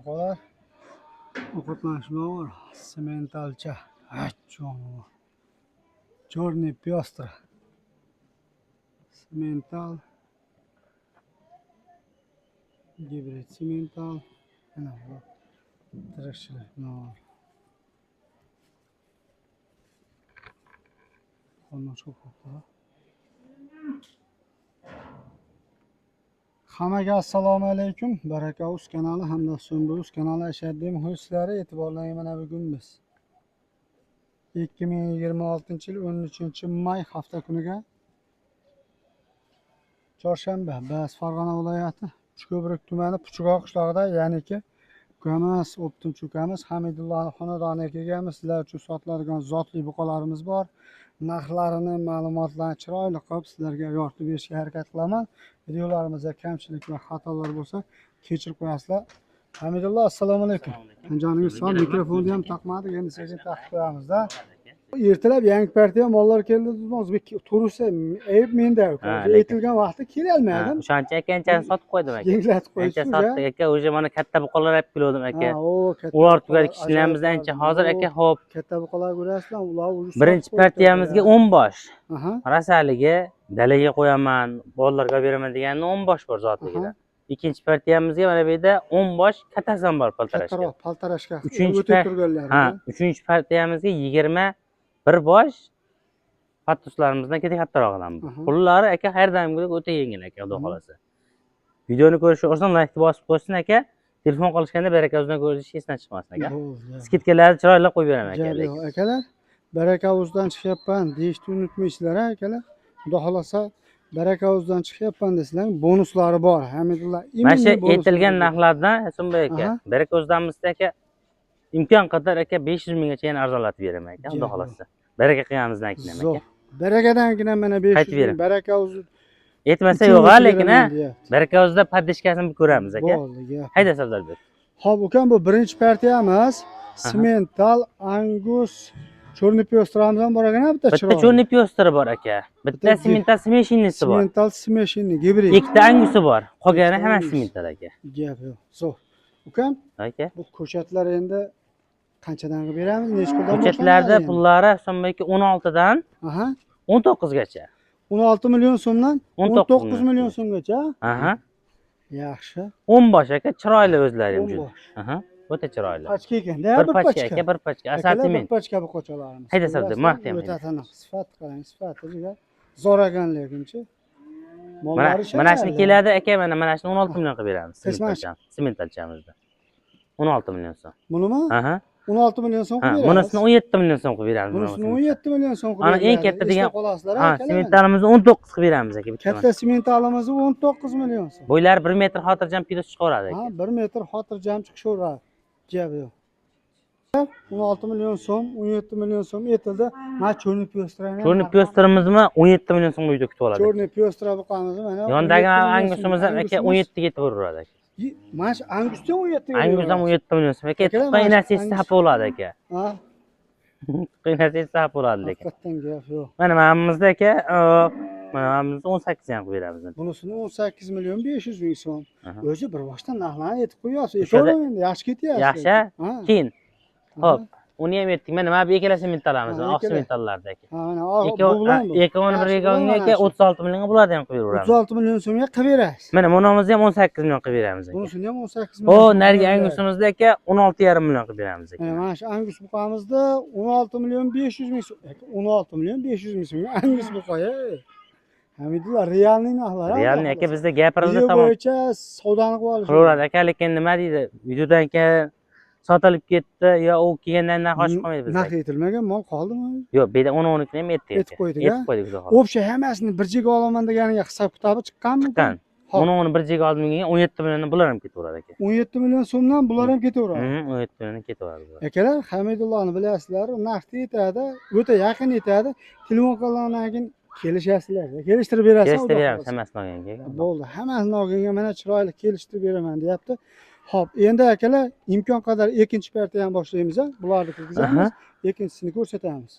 buqalar. Ovqatlanishlar, sementalcha, achchon. Черный пестро. Semental. Gibrid semental. Ana bu. Tirikchilik nor. Qonun cho'qoqlar. Hammaga assalomu alaykum. Baraka Uz kanali hamda So'ngbo'z kanali ashaddiy muxlislari e'tiborlaring mana bugun biz 2026-yil 13-may hafta kuniga chorshanba Bas Farg'ona viloyati Uchko'prik tumani Puchug'oq qishlog'ida, ya'niki ukamiz, o'ptimchi ukamiz Hamidullo xonadoniga kelganmiz. Sizlar uchun sotiladigan zotli buqalarimiz bor. Narxlarini, ma'lumotlarni chiroyli qilib sizlarga yoritib berishga harakat qilaman. Videolarimizda kamchilik va xatolar bo'lsa kechirib qo'yasizlar. Hamidullo, assalomu alaykum. Joningiz sog', mikrofonni ham taqmadik, endi sekin taqib qo'yamiz-da. Ertalab yangi partiya mollar keldi, o'zbek turusi ayb menda uka. Aytilgan vaqtda kela olmadim. O'shancha akanchani sotib qo'ydim aka. Yenglatib qo'yishdi. Ancha sotdik aka, o'sha mana katta buqalar olib keldim aka. Katta. Ular tugadi kichkinalarimiz ancha hozir aka, xo'p. Katta buqalar ko'rasizlar, ular Birinchi partiyamizga 10 bosh. Aha. Rasaligi dalaga qo'yaman, bolalarga beraman deganni 10 bosh bor zotligida. Ikkinchi partiyamizga mana bu yerda 10 bosh kattasi ham bor paltarashga. Paltarashga. Uchinchi partiyamizga 21 bosh pattuslarimizdan kattarog'idan bu. Pullari aka har doimgidek o'ta yengil aka, xudo xolasa. Videoni ko'rishni o'rsan like bosib qo'ysin aka. Telefon qilishganda Baraka Uzdan ko'rish esdan chiqmasin aka. Skidkalarni chiroyli qo'yib beraman aka. Akalar, Baraka Uzdan chiqyapman deyishni unutmaysizlar akalar. Xudo xolasa Baraka Uzdan chiqyapman desizlar, bonuslari bor. Hamidullo, mana shu aytilgan narxlardan Hasanboy aka, Baraka Uzdamizda aka imkon qadar aka 500 minggacha yana arzonlatib beraman aka, xudo xolasa. Baraka qilganimizdan keyin aka. Barakadan mana 500 ming. Baraka Uz aytmasa yo'q, lekin Baraka Uzda paddishkasini bir ko'ramiz aka. Hayda Savdarbek. Xo'p, ukam, bu birinchi partiyamiz. Semental Angus Черный пёстрamiz ham bor ekan, bitta chiroyli. Bitta Черный пёстri bor aka. Bitta semental smeshinnisi bor. Semental smeshinni gibrid. Ikkita Angusi bor. Qolgani hammasi semental aka. Gap yo'q. Zo'r. Ukam, aka, bu ko'chatlar endi qanchadan qilib beramiz? Necha puldan boshlanadi? Ko'chatlarda pullari Hasanboyga 16 dan 19 gacha. 16 million so'mdan 19 million so'mgacha. Yaxshi. 10 bosh aka, chiroyli o'zlari ham juda. O'ta chiroyli. Pachka ekan-da, bir pachka aka, bir pachka. Assortiment. Bir pachka bu qo'chalarimiz. Hayda Savdar, mahkam. O'ta taniq, sifat qarang, sifati juda zo'r ekanliginchi. Mana shuni keladi aka, mana shuni 16 million qilib beramiz. Sementalchamizda. 16 million so'm. Bunimi? 16 million so'm qilib beramiz. Bunisini 17 million so'm qilib beramiz. Bunisini 17 million so'm qilib beramiz. Ana eng katta degan sementalimizni 19 qilib beramiz aka. Katta sementalimizni 19 million so'm. Bo'ylari 1 metr xotirjam piyoz chiqaveradi aka. 1 metr xotirjam chiqaveradi. Gap yo'q. 16 million so'm, 17 million so'm aytildi. Mana Черный пёстрani. Черный пёстrimizmi 17 million so'mga uyda kutib oladi. Черный пёстра buqamizni mana. Yondagi Angusimiz ham aka 17 ga yetaveradi aka. Mana shu Angusdan 17 ga. Angusdan 17 million so'm aka. Qiynasiz sap bo'ladi aka. Qiynasiz sap bo'ladi lekin. Haqiqatan gap yo'q. Mana hammamizda aka, mana hammamiz 18 ham qilib beramiz. Bunisini 18 million 500 ming so'm. O'zi bir boshdan narxlarni aytib qo'yasiz. Endi yaxshi ketyapti. Yaxshi. Keyin. Xo'p, uni ham aytdik. Mana bu ikkala sementalamiz, oq sementallarda aka. Ekoni bir ekonga aka 36 millionga bularni ham qilib beramiz. 36 million so'mga qilib berasiz. Mana bunimizni ham 18 million qilib beramiz aka. Bunisini ham 18 million. O, narigi Angusimizda aka 16,5 million qilib beramiz aka. Mana shu Angus buqamizda 16 million 500 ming so'm. 16 million 500 ming so'mga Angus buqoya. Hamidullo, realniy narxlar. Realniy aka, bizda gapirildi tamom. Bo'yicha savdoni qilib olish. Qilaveradi aka, lekin nima deydi? Videodan keyin sotilib ketdi yo u kelgandan narx oshib qolmaydi bizda. Narx aytilmagan mol qoldimi? Yo'q, bu yerda 10-12 ham aytdik. Aytib qo'ydik. Aytib qo'ydik xudo xohlasa. O'sha hammasini bir jiga olaman deganiga hisob kitobi chiqqanmi? Chiqqan. 10 bir jiga oldim degan 17 million bular ham ketaveradi aka. 17 million so'mdan bular ham ketaveradi. 17 million ketaveradi. Akalar, Hamidullohni bilasizlar, narxni aytadi, o'ta yaqin aytadi. Telefon qilgandan keyin kelishasizlar. Kelishtirib berasiz. Kelishtirib beramiz hammasini olganga. Bo'ldi, hammasini olganga mana chiroyli kelishtirib beraman deyapti. Xo'p, endi akalar, imkon qadar ikkinchi partiyani boshlaymiz. Bularni kirgizamiz, ikkinchisini ko'rsatamiz.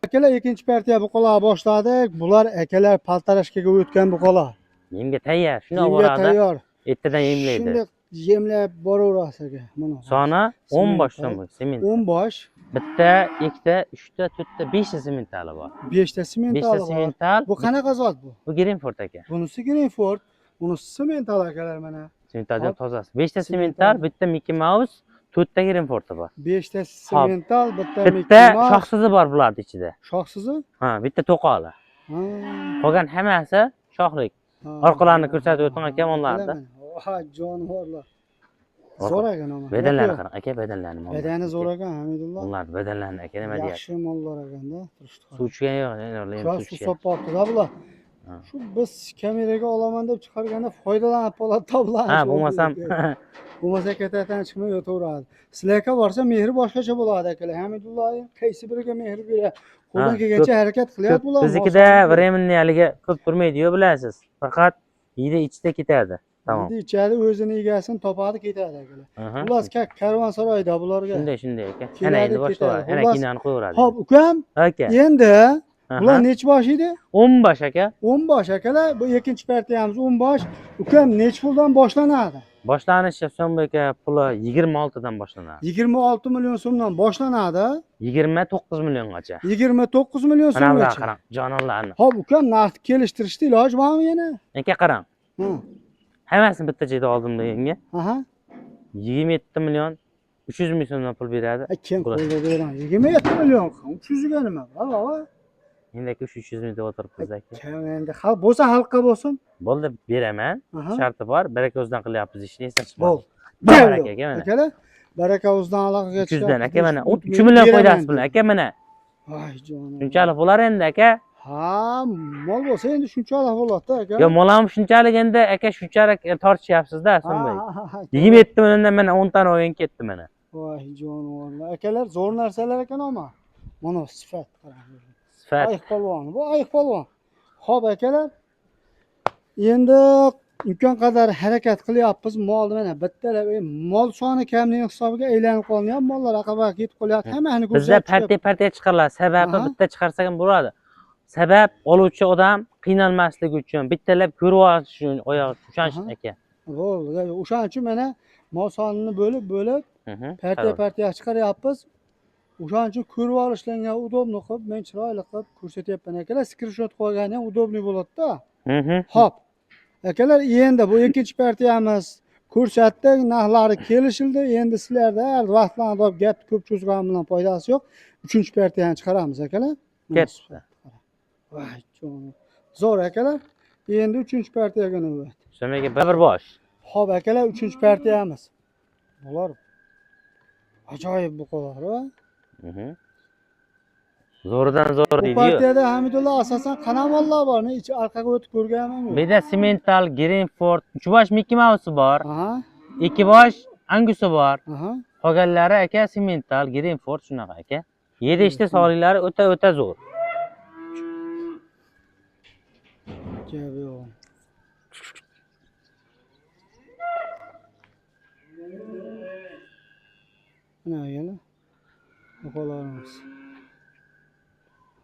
Akalar, ikkinchi partiya buqalar boshladik. Bular akalar paltarashkaga o'tgan buqalar. Yemga tayyor, shuni oladi. Tayyor. Ertadan yemlaydi. Shunday yemlab boraverasiz aka. Mana. Soni 10 Semental. boshdan bu sement. 10 bosh, Bitta, ikkita, uchta, to'rtta, 5 ta sementali bor. 5 ta 5 semental ta bor. semental. Bu qanaqa zot bu? Bu Greenford aka. Bunisi Greenford, bunisi semental akalar mana. Sementaldan Hop. tozasi. 5 ta Semental. semental, bitta Mickey Mouse, 4 ta Greenford bor. 5 ta semental, bitta Bitta Mickey Mouse. shoxsizi bor bularning ichida. Shoxsizi? Ha, bitta to'qoli. Ha. Qolgan hammasi shoxlik. Orqalarini ko'rsatib o'ting aka monlarda. Ha, jonivorlar. Zo'r ekan ama. Bedanlarni qarang aka, bedanlarni. Bedani zo'r ekan Hamidullo. Ular bedanlarni aka nima deyapti? Yaxshi mollar ekanda. Suv ichgan yo'q, endi Shu suv sopibdi-da bular. Ha. Shu biz kameraga olaman deb chiqarganda foydalanib qoladi bular. Ha, bo'lmasam Bo'lmasa ketayotgan chiqmay yotaveradi. Sizlarga borsa mehri boshqacha bo'ladi akalar. Hamidullo qaysi biriga mehr beradi. Qo'ldan Ha, kelgancha harakat qilyapti bular. biznikida временный haligi ko'p turmaydi-yu bilasiz. Faqat yeydi ichida ketadi. Tamam. Endi ichadi o'zini egasini topadi ketadi akalar. Aha. Ular karvonsaroyda bularga. Shunday aka. Keladi, Ana endi ketadi. boshlaydi. Ana Xullas, kinoni qo'yaveradi. Hop, ukam, Aka. endi Aha. bular necha bosh edi? 10 bosh aka. 10 bosh akalar. Bu ikkinchi partiyamiz 10 bosh. Ukam necha puldan boshlanadi? Boshlanishi So'mbek aka puli 26 dan boshlanadi. 26 million so'mdan boshlanadi. 29 milliongacha. 29 million Mana bular so'mgacha. qarang, jononlarni. Hop, ukam narxni kelishtirishda iloji bormi yana? Aka qarang. Ha. Hammasini bitta joyda oldim deganga Aha. 27 million 300 ming so'mdan pul beradi. Kim qo'lda beradi? 27 million. 300 ga nima? Va. Endi aka 300 ming deb o'tiribmiz aka. Kim endi xalq bo'lsa xalqqa bo'lsin. Bo'ldi, beraman. Aha. Sharti bor. Baraka o'zidan qilyapmiz ishni esdan chiqmadi. Bo'l. Baraka aka mana. Akalar, baraka o'zidan aloqaga 300 dan aka mana 3 million foydasi bilan aka mana. Voy jonim. Shunchalik bo'lar endi aka. Ha, mol bo'lsa endi shunchalik bo'ladi aka. Yo, mol ham shunchalik endi aka shunchalik tortishyapsiz-da So'mbek. 27 milliondan mana 10 tani o'yin ketdi mana. Voy jonivorlar. Akalar zo'r narsalar ekan ama. Mana sifat qarang. Sifat. Ayiq polvon. Bu ayiq polvon. Xo'p akalar. Endi imkon qadar harakat qilyapmiz. Molni mana bittalab mol soni kamligi hisobiga aylanib qolgan mollar aqabaga ketib qolyapti. Hammani Bizda ko'rsatib. partiya chiqariladi. Sababi Aha. bitta chiqarsak ham bo'ladi. Sabab oluvchi odam qiynalmasligi uchun, bittalab ko'rib olish uchun oyoq ushanish Aha. aka. Bo'ldi. O'shaning uchun mana mol sonini bo'lib Mhm. partiya chiqaryapmiz. O'shaning uchun ko'rib olishlarga udobni qilib, men chiroyli qilib ko'rsatyapman akalar. Screenshot qo'ygan ham udobli bo'ladi-da. Mhm. Xo'p. Akalar, endi bu ikkinchi partiyamiz ko'rsatdik, narxlari kelishildi. Endi sizlarda vaqtlarni olib gap ko'p cho'zgan bilan foydasi yo'q. Uchinchi partiyani chiqaramiz akalar. Ketdi. Voy jonim. Zo'r akalar. Endi uchinchi partiyaga navbat. So'mbek aka bir bosh. Xo'p akalar, uchinchi partiyamiz. Bular ajoyib buqalar va Mhm. Zo'ridan zo'r bu deydi-yu. partiyada Hamidullo asosan qanaqa mollar bor? Men ichi orqaga o'tib ko'rganman yo'q. Bu yerda Semental, Greenford, 3 bosh Mickey Mouse bor, Aha, 2 bosh Angus bor. aha. Qolganlari aka Semental, Greenford shunaqa aka. Yer ishda sog'liklari o'ta zo'r. Gap yo'q. Mana yana buqalarimiz.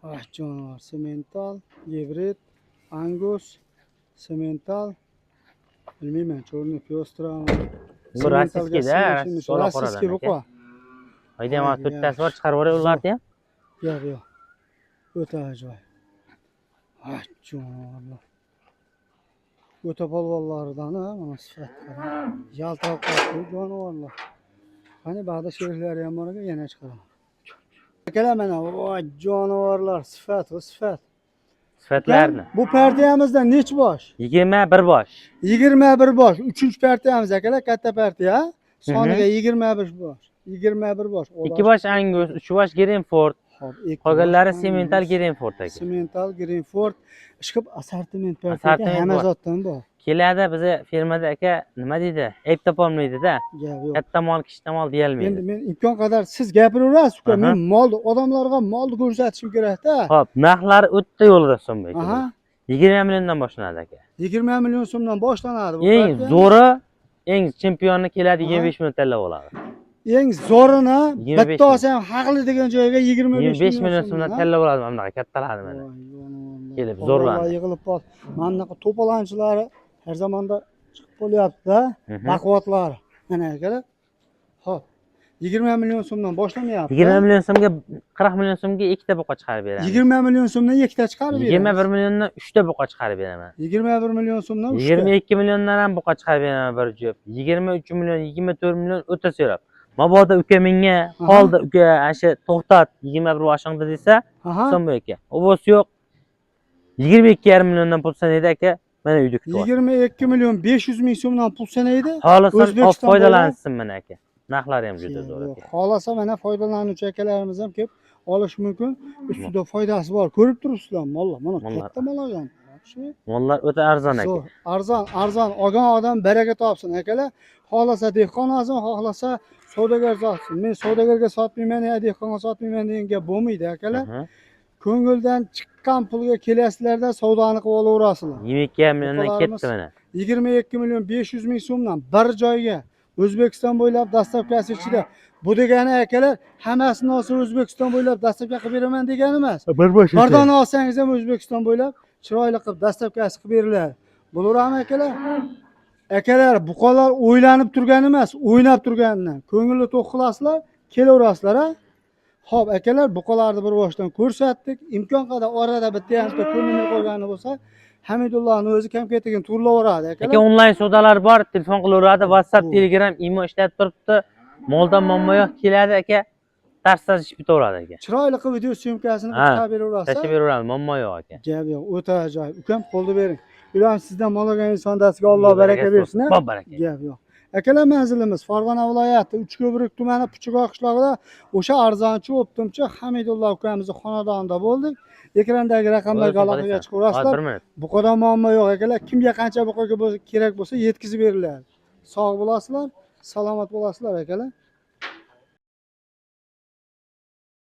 Ah, jonivor, semental, gibrid, Angus, semental. Bilmayman, cho'rni pyostrami. Bu rossiyskida, so'la rossiyskiy qoradan buqa. aka. Hayda, mana 4 tasi bor, chiqarib yuboray ularni ham. Yo'q. O'ta ajoyib. Ah, jonivorlar. O'ta polvonlaridan mana sifat qarang. Yaltiroq qoldi jonivorlar. Qani ba'da sheriklari ham bor ekan, yana chiqaraman. Akalar mana voy jonivorlar, sifat. Sifatlarni. Bu partiyamizda necha bosh? 21 bosh. 21 bosh. Uchinchi partiyamiz akalar, katta partiya. Soniga 25 bosh. 21 bosh. 2 bosh Angus, 3 bosh Greenford. Qolganlari Semental, Greenford aka. Semental, Greenford. Ishqib assortiment partiya Assortiment hamma bor. zotdan bor. Keladi bizni firmada aka nima deydi? Ayb topolmaydi-da. Gap yo'q. Katta mol, kichkina mol deyolmaydi. Endi men imkon qadar siz gapiraverasiz, uka. Aha. Men molni odamlarga molni ko'rsatishim kerak-da. Xo'p, narxlari o'ta yo'lda So'mbek. Aha. 20 milliondan boshlanadi aka. 20 million so'mdan boshlanadi bu Eng partiya. zo'ri, eng chempionni keladi Aha. 25 million tanlab oladi. Eng zo'rini 25 bitta olsa ham haqli degan joyga 25 25 million so'mdan tanlab oladi mana bunaqa kattalarni mana. Kelib, zo'rlanadi. Yig'ilib qol. Mana bunaqa to'polonchilari har zamonda chiqib qolyapti-da. Mhm. Baquvvatlar. Mana akalar. Xo'p. 20 million so'mdan boshlamayapti. 20 million so'mga 40 million so'mga ikkita buqa chiqarib beramiz. 20 million so'mdan ikkita chiqarib beramiz. 21 milliondan 3 ta buqa chiqarib beraman. 21 million so'mdan 3 ta. 22 milliondan ham buqa chiqarib beraman bir jup. 23 million, 24 million o'ta so'rab. Mabodo uka menga qoldi uka, asha to'xtat 21 boshingda desa, Aha. so'm bu aka. Obos yo'q. 22,5 milliondan pul sanaydi aka. Mana uyda kutyapti. 22 million 500 ming so'mdan pul sanaydi. Xohlasan olib O'zbekiston foydalansin mana aka. Narxlari ham juda zo'r aka. Xohlasa mana foydalanuvchi akalarimiz ham kelib olish mumkin. Ustida foydasi bor. Ko'rib turibsizlar, mollar. Mana Mollar. katta mol olgan. Mollar o'ta arzon aka. Zo'r, arzon olgan odam baraka topsin akalar. Xohlasa dehqon olsin, xohlasa savdogar sotsin. Men savdogarga sotmayman, ya dehqonga sotmayman degan gap bo'lmaydi akalar. Aha. Ko'ngildan chiqqan pulga kelasizlarda savdoni qilib olaverasizlar. 22 milliondan ketdi mana. 22 million 500 ming so'mdan bir joyga O'zbekiston bo'ylab dastavkasi ichida. Bu degani akalar, hammasini olsa O'zbekiston bo'ylab dastavka qilib beraman degani emas. Bir bosh. Bir dona olsangiz ham O'zbekiston bo'ylab chiroyli qilib dastavkasi qilib beriladi. Bo'laverami akalar? Akalar, buqalar o'ylanib turgan emas, o'ynab turganidan. Ko'ngilni to'q qilasizlar, kelaverasizlar ha. Xo'p, akalar, buqalarni bir boshdan ko'rsatdik. Imkon qadar orada bitta yaxshi ko'ngilni qo'ygani bo'lsa, Hamidullohning o'zi kam-ketagin turlaveradi Aka akalar. onlayn savdolar bor, telefon qilaveradi, WhatsApp, Telegram, imo ishlab turibdi. Moldan muammo yo'q, keladi aka. Darsdan ish bitaveradi aka. Chiroyli qilib video syomkasini Ha, chiqarib beraverasiz. Tashlab beraveradi, muammo yo'q aka. Gap yo'q, o'ta ajoyib. Ukam, qo'lni bering. Ilohim sizdan mol olgan inson dasiga Alloh baraka bersin. Bob baraka. Gap yo'q. Akalar, manzilimiz Farg'ona viloyati Uchko'prik tumani Puchug'oq qishlog'ida o'sha arzonchi optimchi Hamidullo ukamizning xonadonida bo'ldik. Ekrandagi raqamlarga aloqaga chiqaverasizlar. Buqadan muammo yo'q akalar. Kimga qancha buqaga kerak bo'lsa yetkazib beriladi. Sog' bo'lasizlar, salomat bo'lasizlar akalar.